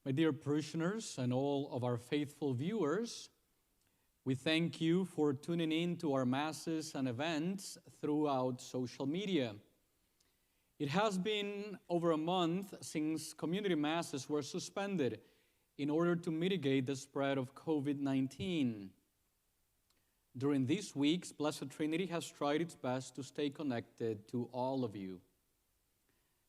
My dear parishioners and all of our faithful viewers, we thank you for tuning in to our masses and events throughout social media. It has been over a month since community masses were suspended in order to mitigate the spread of COVID-19. During these weeks, Blessed Trinity has tried its best to stay connected to all of you.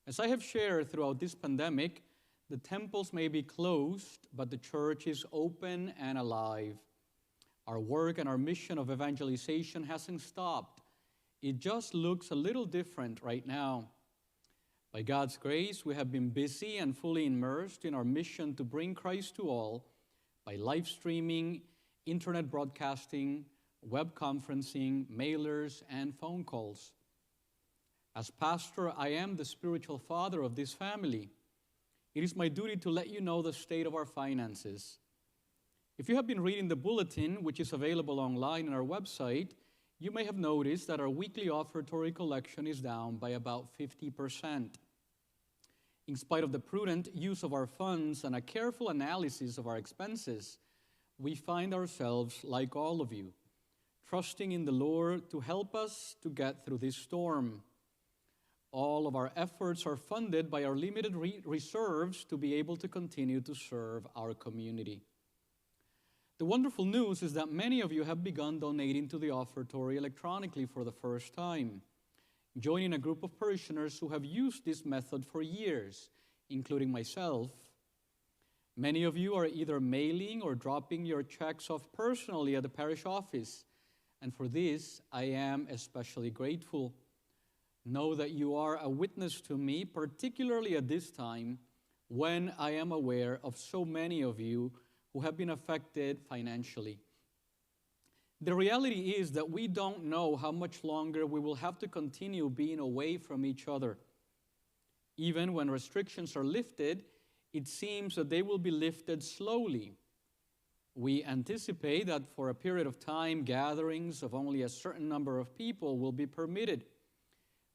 As I have shared throughout this pandemic, the temples may be closed, but the church is open and alive. Our work and our mission of evangelization hasn't stopped. It just looks a little different right now. By God's grace, we have been busy and fully immersed in our mission to bring Christ to all by live streaming, internet broadcasting, web conferencing, mailers, and phone calls. As pastor, I am the spiritual father of this family. It is my duty to let you know the state of our finances. If you have been reading the bulletin, which is available online on our website, you may have noticed that our weekly offertory collection is down by about 50%. In spite of the prudent use of our funds and a careful analysis of our expenses, we find ourselves, like all of you, trusting in the Lord to help us to get through this storm. All of our efforts are funded by our limited reserves to be able to continue to serve our community. The wonderful news is that many of you have begun donating to the offertory electronically for the first time, joining a group of parishioners who have used this method for years, including myself. Many of you are either mailing or dropping your checks off personally at the parish office, and for this, I am especially grateful. Know that you are a witness to me, particularly at this time when I am aware of so many of you who have been affected financially. The reality is that we don't know how much longer we will have to continue being away from each other. Even when restrictions are lifted, it seems that they will be lifted slowly. We anticipate that for a period of time, gatherings of only a certain number of people will be permitted,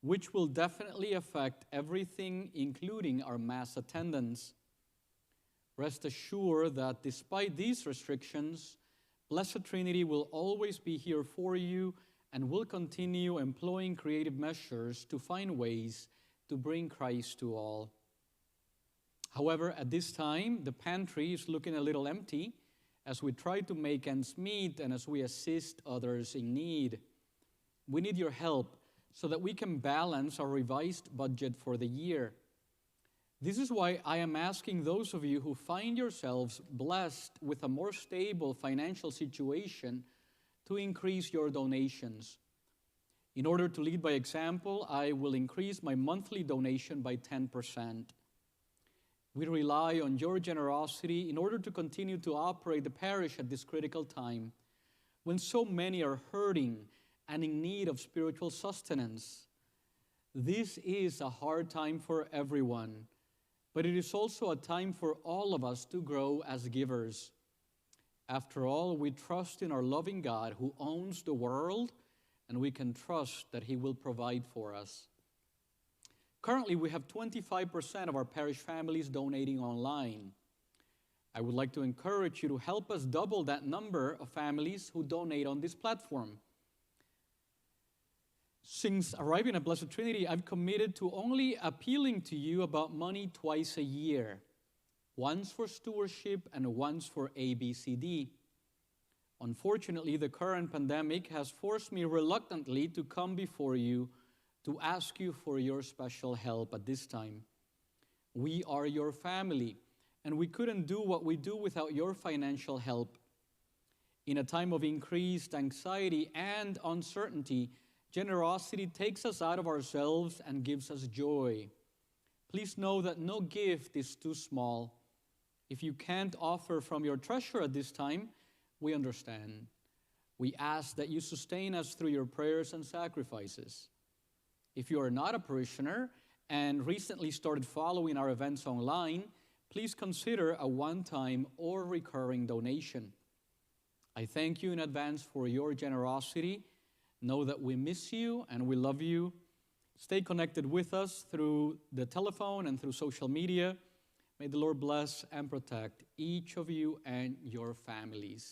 which will definitely affect everything, including our Mass attendance. Rest assured that despite these restrictions, Blessed Trinity will always be here for you and will continue employing creative measures to find ways to bring Christ to all. However, at this time, the pantry is looking a little empty as we try to make ends meet and as we assist others in need. We need your help so that we can balance our revised budget for the year. This is why I am asking those of you who find yourselves blessed with a more stable financial situation to increase your donations. In order to lead by example, I will increase my monthly donation by 10%. We rely on your generosity in order to continue to operate the parish at this critical time when so many are hurting and in need of spiritual sustenance. This is a hard time for everyone, but it is also a time for all of us to grow as givers. After all, we trust in our loving God who owns the world, and we can trust that He will provide for us. Currently, we have 25% of our parish families donating online. I would like to encourage you to help us double that number of families who donate on this platform. Since arriving at Blessed Trinity, I've committed to only appealing to you about money twice a year, once for stewardship and once for ABCD. Unfortunately, the current pandemic has forced me reluctantly to come before you to ask you for your special help at this time. We are your family, and we couldn't do what we do without your financial help. In a time of increased anxiety and uncertainty, generosity takes us out of ourselves and gives us joy. Please know that no gift is too small. If you can't offer from your treasure at this time, we understand. We ask that you sustain us through your prayers and sacrifices. If you are not a parishioner and recently started following our events online, please consider a one-time or recurring donation. I thank you in advance for your generosity. Know that we miss you and we love you. Stay connected with us through the telephone and through social media. May the Lord bless and protect each of you and your families.